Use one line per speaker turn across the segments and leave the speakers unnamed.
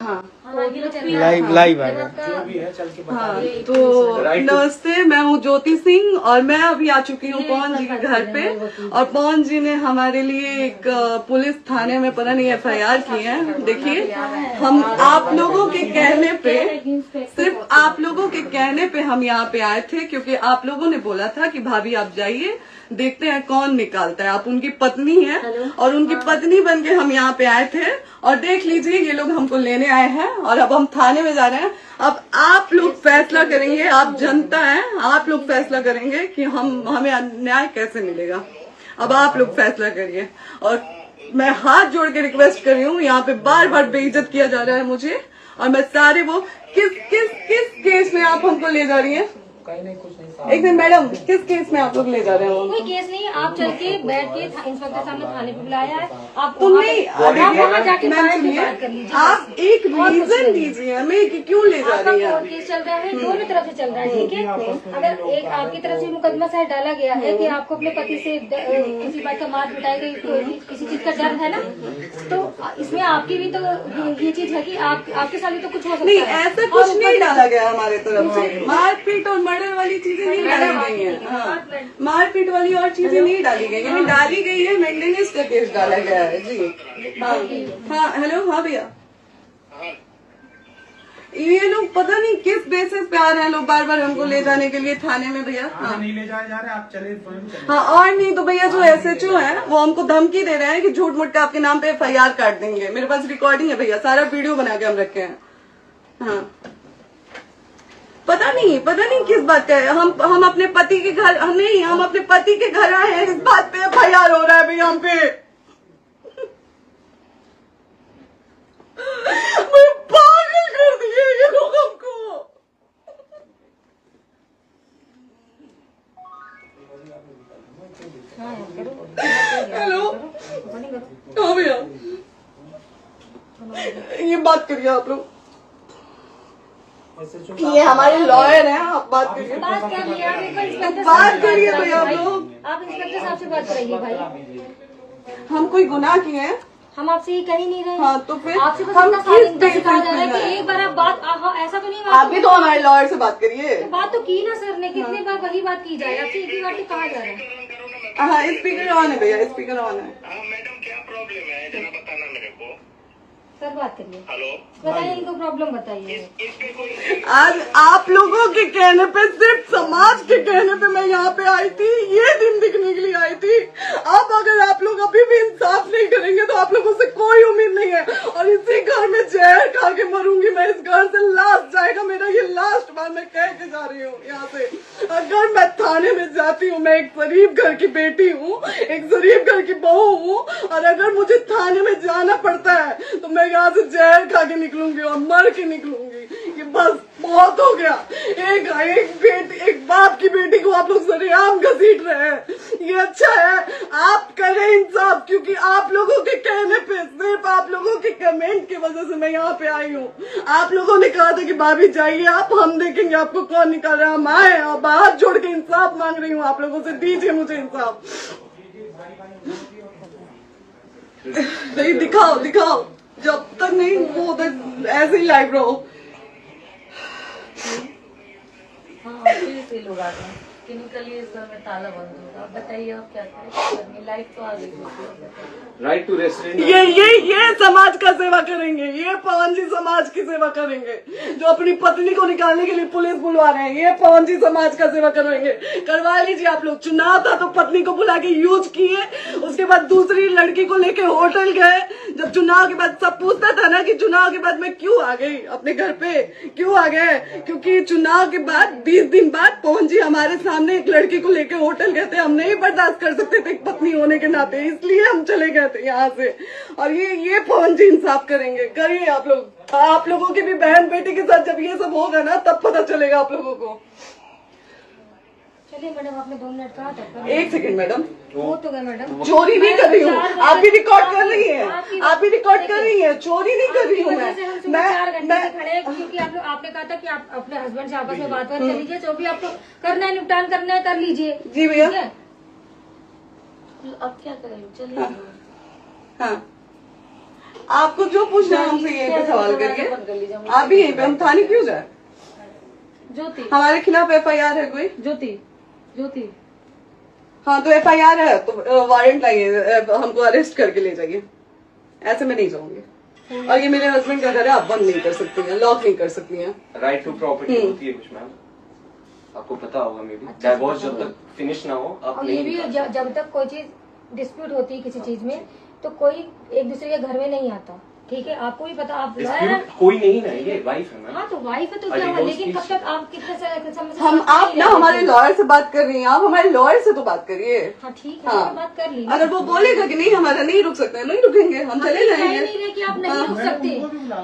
हाँ
live live आएगा
जो भी है चल के बता
हाँ
दीजिए।
तो नमस्ते, मैं हूँ ज्योति सिंह और मैं अभी आ चुकी हूँ पवन जी के घर पे। और पवन जी ने हमारे लिए एक पुलिस थाने में पता नहीं FIR की है। देखिए, हम आप लोगों के कहने पे, सिर्फ आप लोगों के कहने पे हम यहाँ पे आए थे, क्योंकि आप लोगों ने बोला था कि भाभी आप जाइए, देखते हैं कौन निकालता है। आप उनकी पत्नी हैं और उनकी पत्नी बन के हम यहाँ पे आए थे। और देख लीजिए, ये लोग हमको लेने आए हैं और अब हम थाने में जा रहे हैं। अब आप लोग फैसला करेंगे, आप जनता हैं, आप लोग फैसला करेंगे कि हमें न्याय कैसे मिलेगा। अब आप लोग फैसला करिए। और मैं हाथ जोड़ के रिक्वेस्ट कर रही हूँ, यहाँ पे बार बार बेइज्जत किया जा रहा है मुझे। और मैं सारे वो किस केस में आप हमको ले जा रही हैं?
कहीं नहीं, कुछ नहीं।
एक दिन मैडम, किस केस में आप लोग ले जा रहे हो?
कोई केस नहीं, आप चल के बैठ के इंस्पेक्टर सामने थाने पे बुलाया है। आप
तुम नहीं,
वहाँ जाके
मैम
बात
सुनिए,
कर लीजिए।
आप एक रीजन दीजिए हमें कि क्यों ले जा
आपका
रही हैं।
कोर्ट केस चल रहा है, दोनों तरफ से चल रहा है, ठीक है। अगर एक आपकी तरफ से मुकदमा शायद डाला गया है कि आपको अपने पति से किसी बात का मार पिटाई गई, किसी चीज का डर है ना, तो इसमें आपकी भी तो ये चीज है कि आपके साथ भी तो कुछ हो सकता
नहीं,
है।
ऐसा कुछ नहीं डाला गया हमारे तरफ से। मारपीट और मर्डर वाली चीजें नहीं डाली गई हैं। हाँ, मारपीट वाली और चीजें नहीं डाली गई हैं। डाली गई है मेंटेनेंस का केस डाला गया है जी। हाँ हेलो, हाँ भैया, ये लोग पता नहीं किस बेसिस पे आ रहे हैं लोग बार बार हमको ले जाने के लिए थाने में भैया। हाँ
नहीं ले जाए जा रहे, आप चले स्वयं चले।
हाँ, और नहीं तो भैया जो SHO है वो हमको धमकी दे रहे हैं कि झूठ मूठ का आपके नाम पे FIR काट देंगे। मेरे पास रिकॉर्डिंग है भैया, सारा वीडियो बना के हम रखे हैं। हाँ, पता नहीं किस बात का है। हम अपने पति के घर, नहीं, हम अपने पति के घर आए हैं, इस बात पे FIR हो रहा है भैया हम पे। पागल कर दिए ये लोग हमको। हेलो, हाँ भैया, ये बात करिए आप लोग, ये हमारे लॉयर हैं, आप बात करिए।
बात कर लिया, आप एक बार इंस्पेक्टर
बात करिए भैया आप लोग।
आप इंस्पेक्टर साहब से बात कराइए भाई।
हम कोई गुनाह किए हैं?
हम आपसे ये कह ही नहीं रहे।
हाँ तो फिर
आपसे बस
हम
इतना
किस
सारी
बेसिस
कहा जा रहा है
पे
कि
आए?
एक बार आप बात, ऐसा तो नहीं
आप भी तो हमारे लॉयर से बात करिए।
तो बात तो की ना सर ने, कितनी बार वही बात की जाए, आपसे एक ही बार तो कहा जा रहा है।
हाँ, स्पीकर ऑन है भैया, स्पीकर ऑन है।
मैडम क्या प्रॉब्लम है जरा बताना मेरे को।
सर बात करिए,
हेलो,
बताइए इनको प्रॉब्लम बताइए।
इसके कोई
आज आप लोगों के कहने पे, सिर्फ समाज के कहने पे मैं यहाँ पे आई थी, ये दिन दिखने के लिए आई थी। अब अगर आप लोग अभी भी इंसाफ नहीं करेंगे तो आप लोगों से कोई उम्मीद नहीं है। और इसी घर में जहर खा के मरूंगी मैं, इस घर से लास्ट जाएगा मेरा, ये लास्ट बार मैं कह के जा रही हूँ यहाँ से। अगर मैं थाने में जाती हूँ, मैं एक गरीब घर की बेटी हूँ, एक गरीब घर की बहू हूँ, और अगर मुझे थाने में जाना पड़ता है तो मैं यहाँ से जहर खा के निकलूंगी और मर के निकलूंगी। ये बस बहुत हो गया। एक बाप की बेटी को आप लोग सरेआम घसीट रहे हैं। ये अच्छा है, आप करें इंसाफ, क्योंकि आप लोगों के कहने पे, सिर्फ आप लोगों के कमेंट की वजह से मैं यहाँ पे आई हूँ। आप लोगों ने कहा था कि भाभी जाइए आप, हम देखेंगे आपको कौन निकाल रहा है। हम आए और बाहर जोड़ के इंसाफ मांग रही हूँ आप लोगों से, दीजिए मुझे इंसाफ। नहीं, दिखाओ, जब तक नहीं वो उधर ऐसे ही लाइव रहो।
हाँ, फिर से लोग आ गए कि निकलिए, इस घर में ताला बंद होगा। आप बताइए आप क्या करें, लाइफ तो आ गई।
राइट टू रेस्टोरेंट,
ये समाज का सेवा करेंगे, ये पवन जी समाज की सेवा करेंगे। जो अपनी पत्नी को निकालने के लिए पुलिस बुलवा रहे हैं, ये पवन जी समाज का सेवा करेंगे। करवा लीजिए आप लोग। चुनाव था तो पत्नी को बुला के यूज किए, उसके बाद दूसरी लड़की को लेके होटल गए। जब चुनाव के बाद सब पूछता था ना कि चुनाव के बाद मैं क्यों आ गई अपने घर पे, क्यों आ गए, क्योंकि चुनाव के बाद 20 दिन बाद पवन जी हमारे सामने एक लड़की को लेके होटल गए थे। हम नहीं बर्दाश्त कर सकते थे पत्नी होने के नाते, इसलिए हम चले गए थे यहाँ से। और ये पवन जी इंसाफ करेंगे। करिए आप लोग। आप लोगों की भी बहन बेटी के साथ जब ये सब होगा ना, तब पता चलेगा आप लोगों को।
चलिए मैडम, आपने 2 मिनट कहा था।
एक सेकंड मैडम,
वो तो गए मैडम,
चोरी नहीं कर रही हूँ। आप भी रिकॉर्ड कर रही हैं, आप भी रिकॉर्ड कर रही हैं। चोरी नहीं कर रही हूँ मैं।
4 घंटे से खड़े हैं, क्योंकि आपने कहा था कि आप अपने हस्बैंड से आपस में बात कर लीजिए, जो भी आपको करना है, निपटान करना है, कर लीजिए।
जी भैया।
ठीक है?
अब क्या करें, चलिए।
हाँ, आपको जो पूछना है हमसे यहीं पे सवाल करिए। आप भी यहीं पे, हम थाने क्यों जाए?
ज्योति
हमारे खिलाफ FIR है कोई?
ज्योति
हाँ तो FIR है तो वारंट लाइए, हमको अरेस्ट करके ले जाइए। ऐसे मैं नहीं जाऊंगी। और ये मेरे हस्बैंड का घर है, आप बंद नहीं कर सकती हैं, लॉक नहीं कर सकती हैं।
राइट टू प्रॉपर्टी होती है कुछ मैम, आपको पता होगा मे बी। डाइवोर्स जब तक फिनिश ना हो आप
और ये भी जब तक कोई चीज डिस्प्यूट होती है किसी चीज में तो कोई एक दूसरे के घर में नहीं आता, ठीक है? आपको भी पता, आप
डिस्प्यूट कोई नहीं ना, ये वाइफ है मैम।
हाँ तो वाइफ है तो क्या हुआ, लेकिन कब तक आप कितने समय से
हम आप ना हमारे लॉयर से बात कर रही हैं, आप हमारे लॉयर से तो बात करिए।
हाँ ठीक है,
हाँ।
बात कर ली।
अगर वो बोलेगा कि नहीं हमारा नहीं रुक सकते, नहीं रुकेंगे, हम चले जाएंगे।
नहीं रहे कि आप नहीं रुक सकते,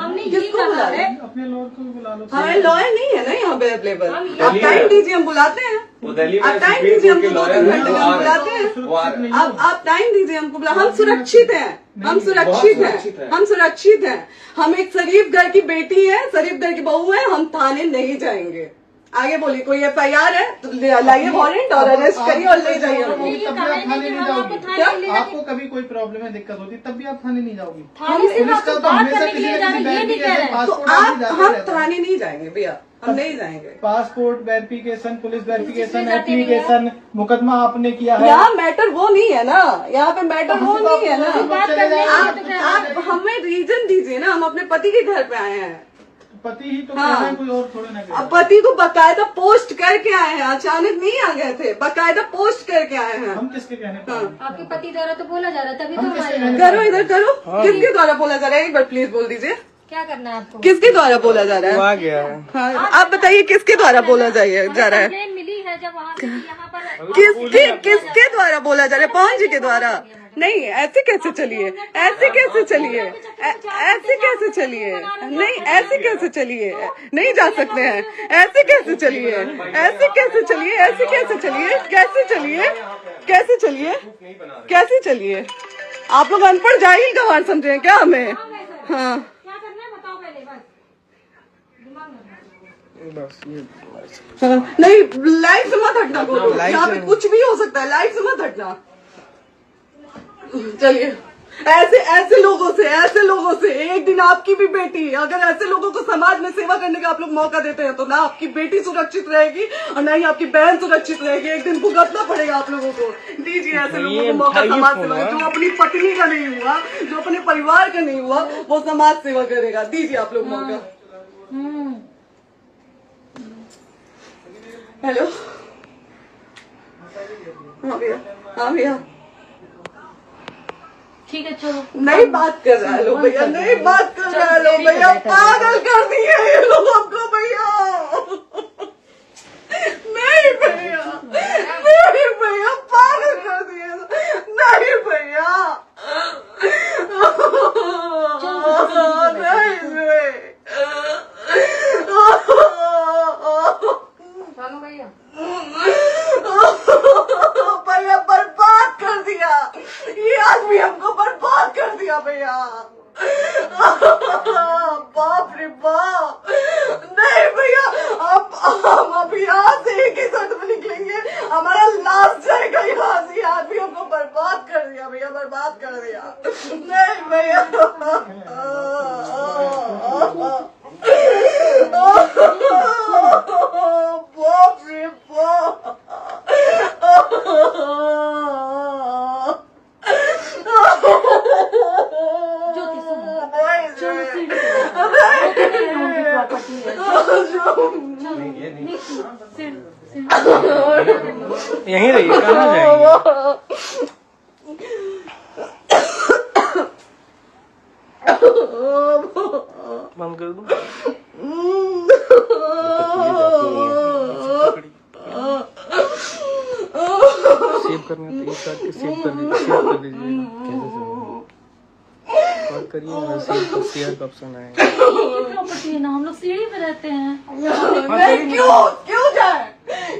हमने ये
किसको
कहा
बुला
है।
अपने लॉयर को भी बुला लो।
हमारे लॉयर नहीं है ना यहाँ पे अवेलेबल।
हम
आप टाइम दीजिए, हम बुलाते हैं।
वो दिल्ली में
आप टाइम
सुप्रीम
दीजिए,
कोर्ट के
हमको 2-3
लॉयर
घंटे में हम बुलाते हैं।
हैं।
आप टाइम दीजिए हमको, हम सुरक्षित हैं, हम सुरक्षित
सुरक्षित
हैं,
हैं।
हम सुरक्षित हैं। हम एक शरीफ घर की बेटी है, शरीफ घर की बहू है, हम थाने नहीं जाएंगे। आगे बोलिए, कोई FIR है तो लाइए वारंट और अरेस्ट करिए और ले जाइए हमको।
ये
तब भी
कहा
आप
है
थाने
कि
नहीं
हम आपको
जाओगी।
थाने ले जाके-
आपको कभी कोई प्रॉब्लम है, दिक्कत होती, तब भी आप थाने नहीं जाओगी।
थाने से
पुलिस
बात
का तो
बात
हमेशा
करने के
किसी
लिए
न
जाना,
किसी
ये नहीं कह रहे हैं।
तो
पासपोर्ट
आप
आदि जाते
हम
रहते हैं।
थाने नहीं जाएंगे भैया, हम नहीं जाएंगे।
पासपोर्ट वेरिफिकेशन, पुलिस वेरिफिकेशन,
किस चीज़ में जाते हैं
एप्लीकेशन, मुकदमा आपने किया है।
यहाँ मैटर वो नहीं है ना, यहाँ पे मैटर वो नहीं है ना।
बात करने के लिए तो क्या है?
आप हमें रीजन दीजिए ना, हम अपने पति के घर पे आए हैं।
पति ही तो
हाँ।
कह रहे हैं, कोई और थोड़े ना कह रहे
अब
हैं।
पति को बकायदा पोस्ट करके आए हैं, अचानक नहीं आ गए थे, बकायदा पोस्ट करके आए हैं।
हम किसके कहने पर आए?
आपके पति द्वारा तो बोला जा रहा है, तभी तो
हम किसके
हमारे
कहने
करो इधर करो, किसके द्वारा बोला जा रहा है? एक बार प्लीज बोल दीजिए,
क्या करना है आपको?
किसके द्वारा बोला जा रहा है?
आ गया है।
हाँ, आप बताइए किसके द्वारा बोला जा रहा है?
कंप्लेन मिली है जब वहाँ से यहाँ पर
किसके द्वारा बोला जा रहा है? पवन जी के द्वारा? नहीं, ऐसे कैसे चलिए, ऐसे कैसे चलिए, ऐसे कैसे चलिए, नहीं ऐसे कैसे चलिए, नहीं जा सकते हैं, ऐसे कैसे चलिए, ऐसे कैसे चलिए, ऐसे कैसे चलिए, कैसे चलिए, कैसे चलिए, कैसे चलिए? आप लोग अनपढ़ जाहिल गंवार समझे हैं क्या हमें? हाँ
क्या करना है बताओ पहले, बस दिमाग में
बस ये
हाँ, नहीं लाइफ से मत हटना,
लाइफ
यहाँ पे
से-
कुछ भी हो सकता है, लाइफ से मत हटना। चलिए, ऐसे लोगों से एक दिन आपकी भी बेटी, अगर ऐसे लोगों को समाज में सेवा करने का आप लोग मौका देते हैं तो ना आपकी बेटी सुरक्षित रहेगी और ना ही आपकी बहन सुरक्षित रहेगी। एक दिन भुगतना पड़ेगा आप लोगों को। दीजिए ऐसे लोगों को मौका समाज सेवा का, जो अपनी पत्नी का नहीं हुआ, जो अपने परिवार का नहीं हुआ, वो समाज सेवा करेगा। दीजिए आप लोग मौका। हेलो, हाँ भैया, हाँ भैया,
ठीक है चलो।
नहीं बात कर रहा है लोग भैया, नहीं बात कर रहा है लोग भैया, पागल कर दिए ये लोग हमको भैया। नहीं भैया, नहीं भैया, पागल कर दिए, नहीं भैया,
चलो भैया,
भैया बर्बाद कर दिया ये आदमी, हमको बर्बाद कर दिया भैया। बाप रे बाप, नहीं भैया, हम अभी यहाँ से एक ही शर्त में निकलेंगे, हमारा लास्ट जाएगा यहाँ से। ये आदमी हमको बर्बाद कर दिया भैया, बर्बाद कर दिया। नहीं भैया, बाप रे बाप,
ज्योति सुनो,
नहीं,
चलो सीढ़ी पे
नहीं,
प्रॉपर्टी है,
यहीं रहिए, कहाँ जाएंगे? बंद कर दूं? सेव करना तो एक काट के सेव कर दीजिए, सेव कर दीजिए। कैसे सेव और करिए ना, सेव शेयर का ऑप्शन आएगा।
प्रॉपर्टी है ना, हम लोग सीढ़ी पे रहते हैं।
नहीं, क्यों जाए,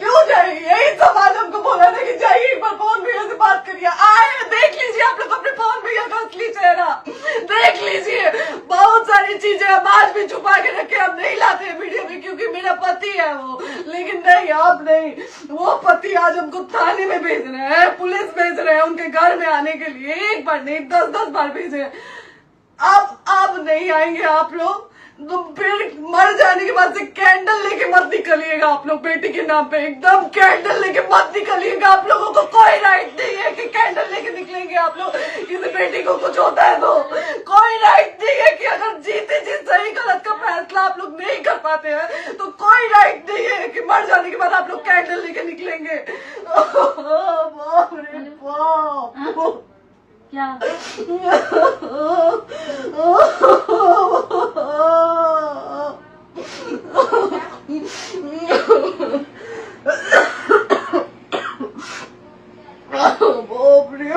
क्यों जाए? यही समाज हमको बोला था कि जाइए एक बार पवन भैया से बात करिए। आए, देख लीजिए आप लोग अपने पवन भैया का असली चेहरा, देख लीजिए। बहुत सारी चीजें हम आज भी छुपा के रखे, हम नहीं लाते हैं वीडियो में क्योंकि मेरा पति है वो, लेकिन नहीं, आप नहीं। वो पति आज हमको थाने में भेज रहे हैं, पुलिस भेज रहे हैं उनके घर में आने के लिए, एक बार नहीं 10-10 बार भेजे। अब नहीं आएंगे आप लोग, तो फिर मर जाने के बाद से कैंडल लेके मत निकलिएगा आप लोग बेटी के नाम पे, एकदम कैंडल लेके मत निकलिएगा। आप लोगों को कोई राइट नहीं है कि कैंडल लेके निकलेंगे आप लोग। किसी बेटी को कुछ होता है तो कोई राइट नहीं है कि अगर जीते जी सही गलत का फैसला आप लोग नहीं कर पाते हैं तो कोई राइट नहीं है कि मर जाने के बाद आप लोग कैंडल लेके निकलेंगे। बाप रे बाप।
क्या
बाप रे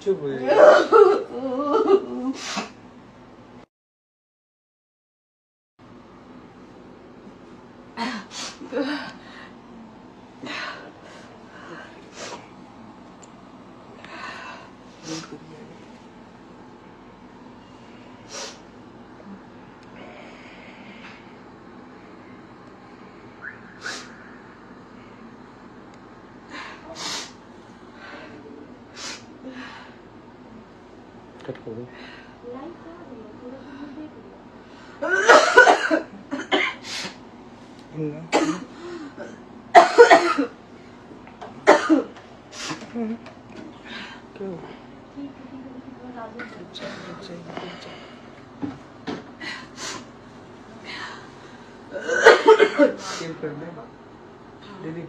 चुप हो जाइए। कट कर दो। सेव कर दे दीदी।